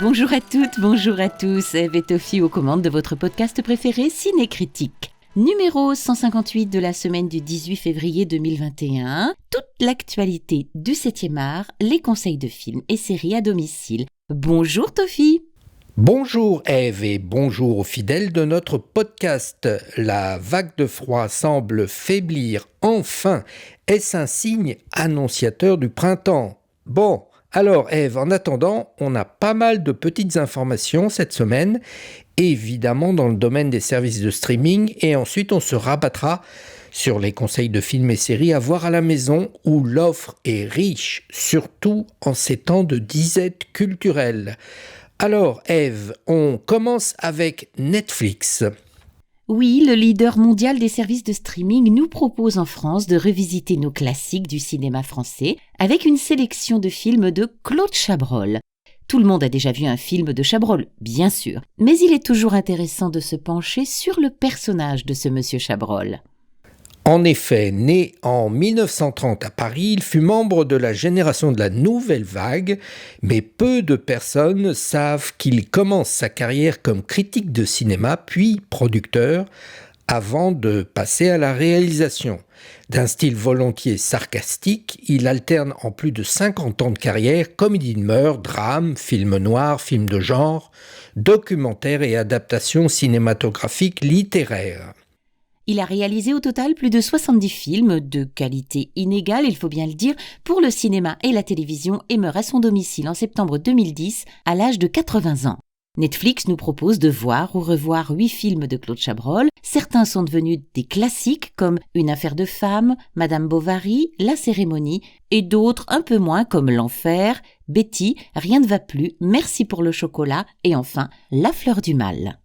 Bonjour à toutes, bonjour à tous, Eve et Tofi aux commandes de votre podcast préféré Ciné-Critique. Numéro 158 de la semaine du 18 février 2021, toute l'actualité du 7e art, les conseils de films et séries à domicile. Bonjour Tofi. Bonjour Eve et bonjour aux fidèles de notre podcast. La vague de froid semble faiblir enfin. Est-ce un signe annonciateur du printemps ? Bon, alors Eve, en attendant, on a pas mal de petites informations cette semaine, évidemment dans le domaine des services de streaming, et ensuite on se rabattra sur les conseils de films et séries à voir à la maison où l'offre est riche, surtout en ces temps de disette culturelle. Alors Eve, on commence avec Netflix. Oui, le leader mondial des services de streaming nous propose en France de revisiter nos classiques du cinéma français avec une sélection de films de Claude Chabrol. Tout le monde a déjà vu un film de Chabrol, bien sûr, mais il est toujours intéressant de se pencher sur le personnage de ce monsieur Chabrol. En effet, né en 1930 à Paris, il fut membre de la génération de la Nouvelle Vague, mais peu de personnes savent qu'il commence sa carrière comme critique de cinéma, puis producteur, avant de passer à la réalisation. D'un style volontiers sarcastique, il alterne en plus de 50 ans de carrière comédie de meurtre, drame, film noir, film de genre, documentaire et adaptation cinématographique littéraire. Il a réalisé au total plus de 70 films, de qualité inégale, il faut bien le dire, pour le cinéma et la télévision et meurt à son domicile en septembre 2010, à l'âge de 80 ans. Netflix nous propose de voir ou revoir 8 films de Claude Chabrol. Certains sont devenus des classiques comme Une affaire de femme, Madame Bovary, La cérémonie, et d'autres un peu moins comme L'enfer, Betty, Rien ne va plus, Merci pour le chocolat et enfin La fleur du mal.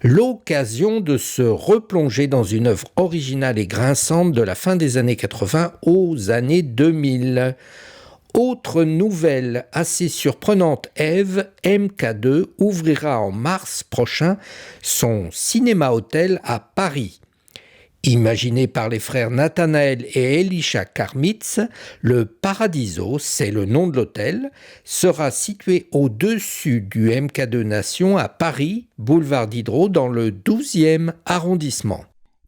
L'occasion de se replonger dans une œuvre originale et grinçante de la fin des années 80 aux années 2000. Autre nouvelle assez surprenante, Eve, MK2 ouvrira en mars prochain son cinéma-hôtel à Paris. Imaginé par les frères Nathanaël et Elisha Karmitz, le Paradiso, c'est le nom de l'hôtel, sera situé au-dessus du MK2 Nation à Paris, boulevard Diderot, dans le 12e arrondissement.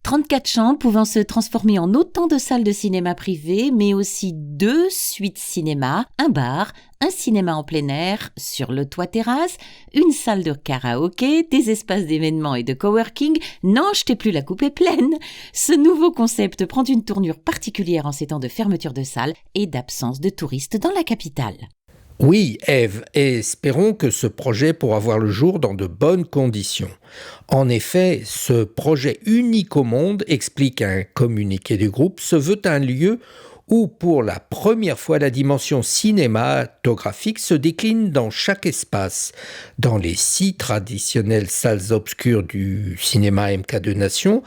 34 chambres pouvant se transformer en autant de salles de cinéma privées, mais aussi 2 suites cinéma, un bar, un cinéma en plein air sur le toit terrasse, une salle de karaoké, des espaces d'événements et de coworking. Non, jetez plus, la coupe est pleine. Ce nouveau concept prend une tournure particulière en ces temps de fermeture de salles et d'absence de touristes dans la capitale. Oui, Eve, et espérons que ce projet pourra voir le jour dans de bonnes conditions. En effet, ce projet unique au monde, explique un communiqué du groupe, se veut un lieu où pour la première fois la dimension cinématographique se décline dans chaque espace, dans les 6 traditionnelles salles obscures du cinéma MK2 Nation,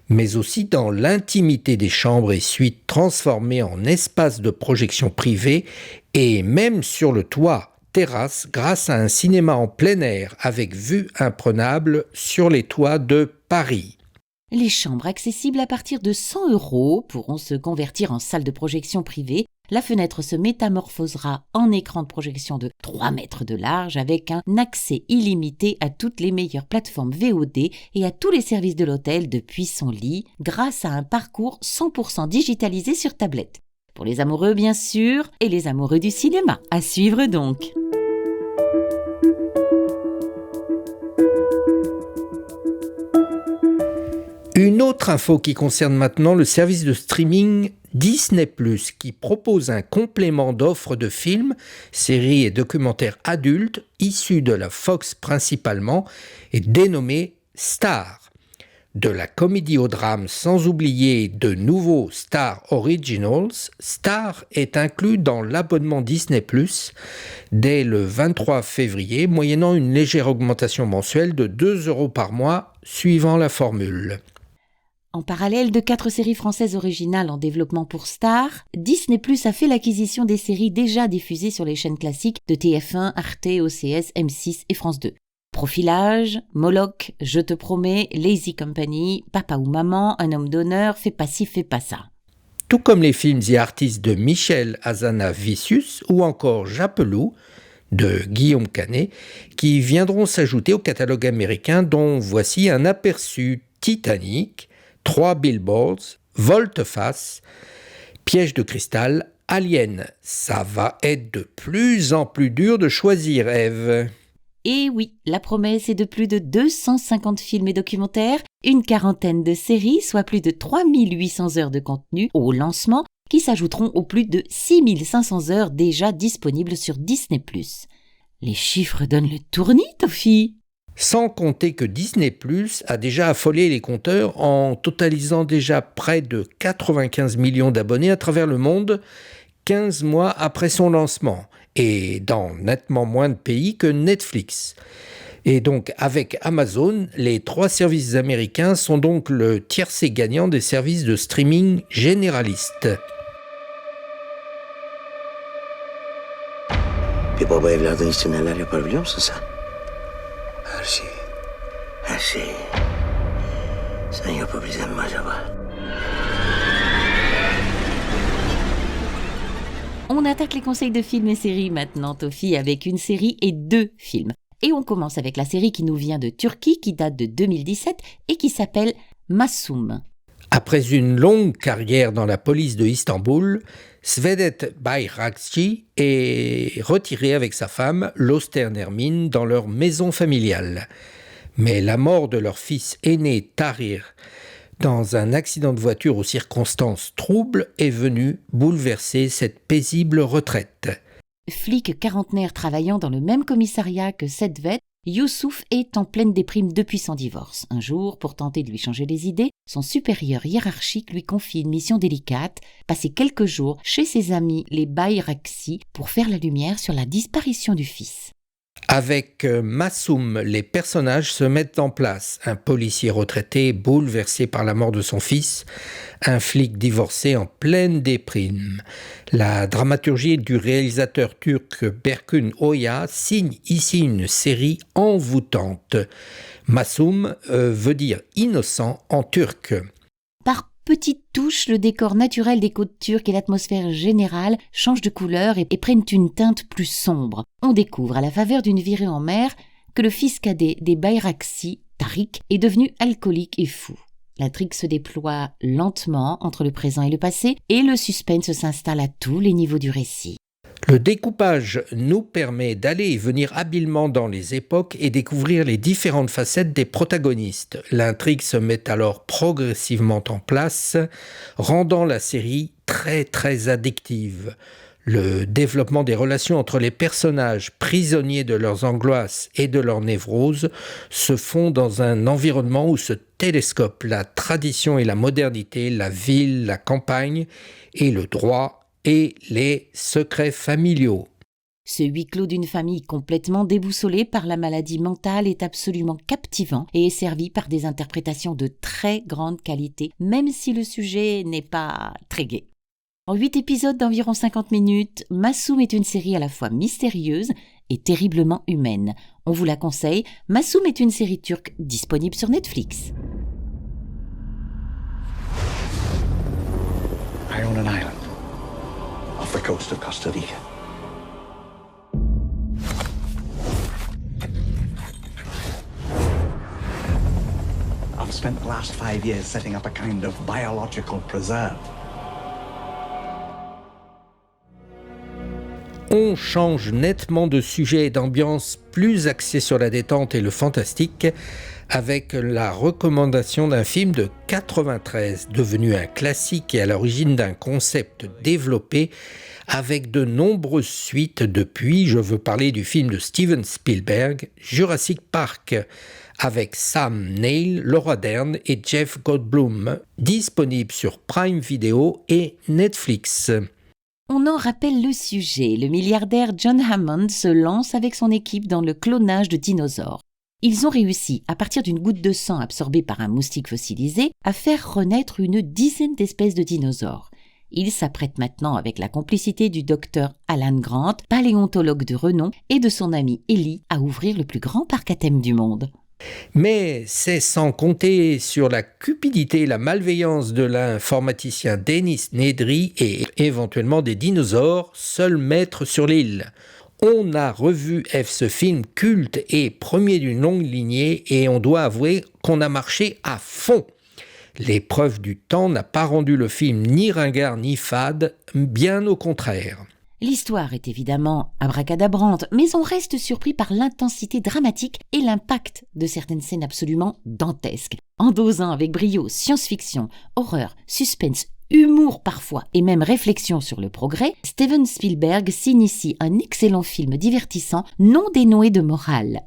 mais aussi dans l'intimité des chambres et suites transformées en espaces de projection privés et même sur le toit, terrasse, grâce à un cinéma en plein air avec vue imprenable sur les toits de Paris. Les chambres accessibles à partir de 100 € pourront se convertir en salle de projection privée. La fenêtre se métamorphosera en écran de projection de 3 mètres de large avec un accès illimité à toutes les meilleures plateformes VOD et à tous les services de l'hôtel depuis son lit grâce à un parcours 100% digitalisé sur tablette. Pour les amoureux bien sûr et les amoureux du cinéma. À suivre donc. Une autre info qui concerne maintenant le service de streaming Disney+, qui propose un complément d'offres de films, séries et documentaires adultes issus de la Fox principalement et dénommé Star. De la comédie au drame sans oublier de nouveaux Star Originals, Star est inclus dans l'abonnement Disney+, dès le 23 février, moyennant une légère augmentation mensuelle de 2 € par mois, suivant la formule. En parallèle de 4 séries françaises originales en développement pour Star, Disney+ a fait l'acquisition des séries déjà diffusées sur les chaînes classiques de TF1, Arte, OCS, M6 et France 2. Profilage, Moloch, Je te promets, Lazy Company, Papa ou Maman, Un homme d'honneur, Fais pas ci, fais pas ça. Tout comme les films et artistes de Michel Hazanavicius ou encore Japelou, de Guillaume Canet, qui viendront s'ajouter au catalogue américain dont voici un aperçu: Titanic, 3 Billboards, Volte-face, Piège de cristal, Alien. Ça va être de plus en plus dur de choisir, Ève. Et oui, la promesse est de plus de 250 films et documentaires, une quarantaine de séries, soit plus de 3800 heures de contenu au lancement, qui s'ajouteront aux plus de 6500 heures déjà disponibles sur Disney+. Les chiffres donnent le tournis, Tofi. Sans compter que Disney+ a déjà affolé les compteurs en totalisant déjà près de 95 millions d'abonnés à travers le monde, 15 mois après son lancement, et dans nettement moins de pays que Netflix. Et donc, avec Amazon, les 3 services américains sont donc le tiercé gagnant des services de streaming généralistes. Bir baba evladın için neler yapar biliyor musun sen? Her şeyi. Her şeyi. Sen yapabilecek mi acaba? On attaque les conseils de films et séries maintenant, Tofi, avec une série et 2 films. Et on commence avec la série qui nous vient de Turquie, qui date de 2017 et qui s'appelle Masum. Après une longue carrière dans la police de Istanbul, Svedet Bayrakçı est retiré avec sa femme, Loster Nermin, dans leur maison familiale. Mais la mort de leur fils aîné Tahir, dans un accident de voiture aux circonstances troubles, est venue bouleverser cette paisible retraite. Flic quarantenaire travaillant dans le même commissariat que Sedvet, Youssouf est en pleine déprime depuis son divorce. Un jour, pour tenter de lui changer les idées, son supérieur hiérarchique lui confie une mission délicate, passer quelques jours chez ses amis les Bayrakçı pour faire la lumière sur la disparition du fils. Avec Masum, les personnages se mettent en place. Un policier retraité bouleversé par la mort de son fils, un flic divorcé en pleine déprime. La dramaturgie du réalisateur turc Berkun Oya signe ici une série envoûtante. Masum veut dire innocent en turc. Par petites touches, le décor naturel des côtes turques et l'atmosphère générale changent de couleur et prennent une teinte plus sombre. On découvre à la faveur d'une virée en mer que le fils cadet des Bayrakçı, Tariq, est devenu alcoolique et fou. L'intrigue se déploie lentement entre le présent et le passé et le suspense s'installe à tous les niveaux du récit. Le découpage nous permet d'aller et venir habilement dans les époques et découvrir les différentes facettes des protagonistes. L'intrigue se met alors progressivement en place, rendant la série très addictive. Le développement des relations entre les personnages, prisonniers de leurs angoisses et de leurs névroses, se font dans un environnement où se télescopent la tradition et la modernité, la ville, la campagne et le droit et les secrets familiaux. Ce huis clos d'une famille complètement déboussolée par la maladie mentale est absolument captivant et est servi par des interprétations de très grande qualité, même si le sujet n'est pas très gai. En 8 épisodes d'environ 50 minutes, Masum est une série à la fois mystérieuse et terriblement humaine. On vous la conseille, Masum est une série turque disponible sur Netflix. I own an island off the coast of Costa Rica. I've spent the last 5 years setting up a kind of biological preserve. On change nettement de sujet et d'ambiance, plus axé sur la détente et le fantastique, avec la recommandation d'un film de 93, devenu un classique et à l'origine d'un concept développé avec de nombreuses suites depuis. Je veux parler du film de Steven Spielberg, Jurassic Park, avec Sam Neill, Laura Dern et Jeff Goldblum, disponible sur Prime Video et Netflix. On en rappelle le sujet. Le milliardaire John Hammond se lance avec son équipe dans le clonage de dinosaures. Ils ont réussi, à partir d'une goutte de sang absorbée par un moustique fossilisé, à faire renaître une dizaine d'espèces de dinosaures. Ils s'apprêtent maintenant, avec la complicité du docteur Alan Grant, paléontologue de renom, et de son ami Ellie, à ouvrir le plus grand parc à thème du monde. Mais c'est sans compter sur la cupidité et la malveillance de l'informaticien Denis Nedry et éventuellement des dinosaures, seuls maîtres sur l'île. On a revu ce film culte et premier d'une longue lignée et on doit avouer qu'on a marché à fond. L'épreuve du temps n'a pas rendu le film ni ringard ni fade, bien au contraire. L'histoire est évidemment abracadabrante, mais on reste surpris par l'intensité dramatique et l'impact de certaines scènes absolument dantesques. En dosant avec brio science-fiction, horreur, suspense, humour parfois et même réflexion sur le progrès, Steven Spielberg signe ici un excellent film divertissant, non dénué de morale.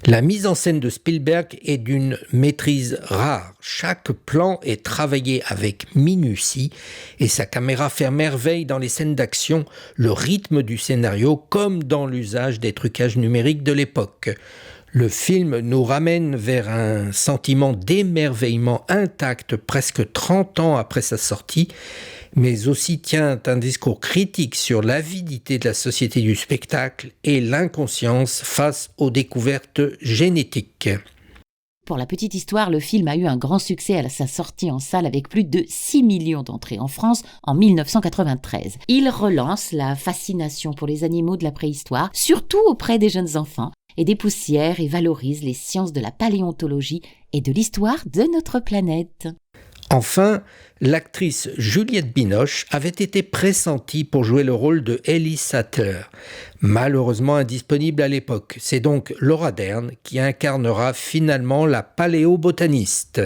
La mise en scène de Spielberg est d'une maîtrise rare. Chaque plan est travaillé avec minutie et sa caméra fait merveille dans les scènes d'action, le rythme du scénario comme dans l'usage des trucages numériques de l'époque. Le film nous ramène vers un sentiment d'émerveillement intact presque 30 ans après sa sortie, mais aussi tient un discours critique sur l'avidité de la société du spectacle et l'inconscience face aux découvertes génétiques. Pour la petite histoire, le film a eu un grand succès à sa sortie en salle avec plus de 6 millions d'entrées en France en 1993. Il relance la fascination pour les animaux de la préhistoire, surtout auprès des jeunes enfants, et dépoussière et valorise les sciences de la paléontologie et de l'histoire de notre planète. Enfin, l'actrice Juliette Binoche avait été pressentie pour jouer le rôle de Ellie Sattler, malheureusement indisponible à l'époque. C'est donc Laura Dern qui incarnera finalement la paléobotaniste.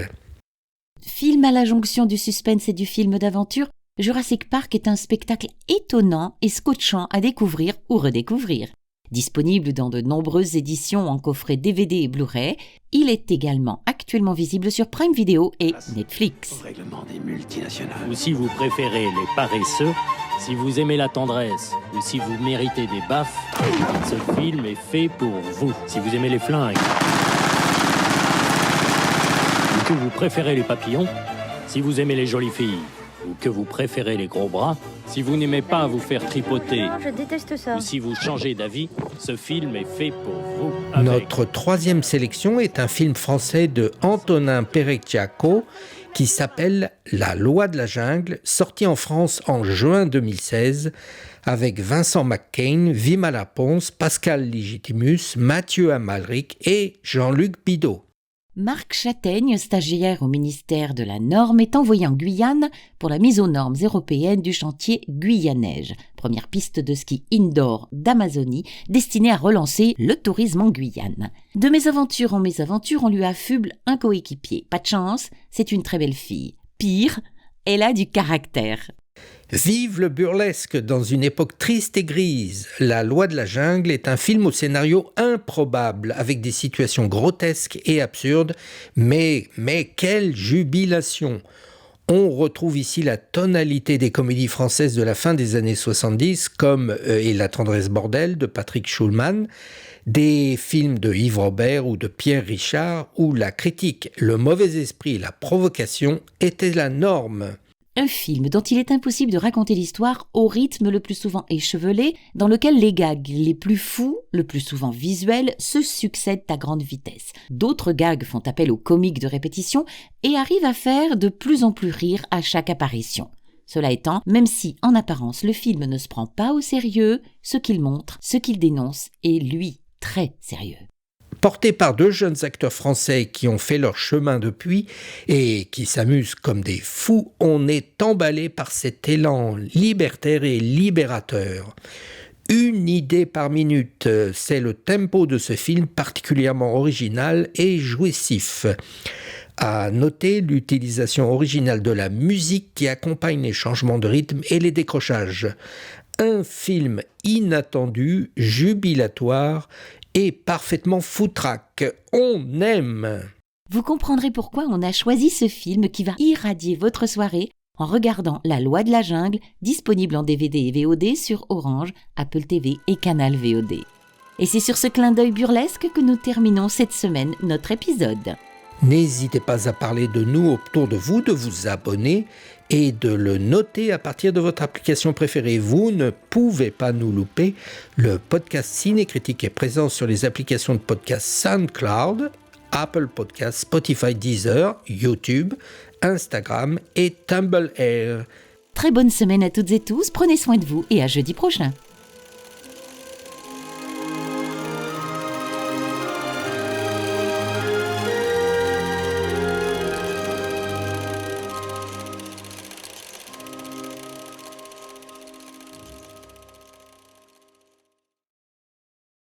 Film à la jonction du suspense et du film d'aventure, Jurassic Park est un spectacle étonnant et scotchant à découvrir ou redécouvrir. Disponible dans de nombreuses éditions en coffret DVD et Blu-ray, il est également actuellement visible sur Prime Video et Netflix. Au règlement des multinationales. Ou si vous préférez les paresseux, si vous aimez la tendresse, ou si vous méritez des baffes, ce film est fait pour vous. Si vous aimez les flingues, ou que vous préférez les papillons, si vous aimez les jolies filles, ou que vous préférez les gros bras, si vous n'aimez pas vous faire tripoter, Je déteste ça. ou si vous changez d'avis, ce film est fait pour vous. Notre troisième sélection est un film français de Antonin Perecchiacco qui s'appelle La Loi de la Jungle, sorti en France en juin 2016, avec Vincent McCain, Vimala Pons, Pascal Légitimus, Mathieu Amalric et Jean-Luc Bidot. Marc Châtaigne, stagiaire au ministère de la Norme, est envoyé en Guyane pour la mise aux normes européennes du chantier Guyaneige, première piste de ski indoor d'Amazonie destinée à relancer le tourisme en Guyane. De mésaventure en mésaventure, on lui affuble un coéquipier. Pas de chance, c'est une très belle fille. Pire, elle a du caractère. Vive le burlesque dans une époque triste et grise. La Loi de la Jungle est un film au scénario improbable, avec des situations grotesques et absurdes, mais quelle jubilation! On retrouve ici la tonalité des comédies françaises de la fin des années 70, comme Et la tendresse bordel de Patrick Schulman, des films de Yves Robert ou de Pierre Richard, où la critique, le mauvais esprit et la provocation étaient la norme. Un film dont il est impossible de raconter l'histoire au rythme le plus souvent échevelé, dans lequel les gags les plus fous, le plus souvent visuels, se succèdent à grande vitesse. D'autres gags font appel aux comiques de répétition et arrivent à faire de plus en plus rire à chaque apparition. Cela étant, même si en apparence le film ne se prend pas au sérieux, ce qu'il montre, ce qu'il dénonce est lui très sérieux. Porté par deux jeunes acteurs français qui ont fait leur chemin depuis et qui s'amusent comme des fous, on est emballé par cet élan libertaire et libérateur. Une idée par minute, c'est le tempo de ce film particulièrement original et jouissif. À noter l'utilisation originale de la musique qui accompagne les changements de rythme et les décrochages. Un film inattendu, jubilatoire et parfaitement foutraque. On aime! Vous comprendrez pourquoi on a choisi ce film qui va irradier votre soirée en regardant La Loi de la Jungle, disponible en DVD et VOD sur Orange, Apple TV et Canal VOD. Et c'est sur ce clin d'œil burlesque que nous terminons cette semaine notre épisode. N'hésitez pas à parler de nous autour de vous, de vous abonner et de le noter à partir de votre application préférée. Vous ne pouvez pas nous louper. Le podcast Ciné-Critique est présent sur les applications de podcast SoundCloud, Apple Podcasts, Spotify, Deezer, YouTube, Instagram et Tumblr. Très bonne semaine à toutes et tous, prenez soin de vous et à jeudi prochain.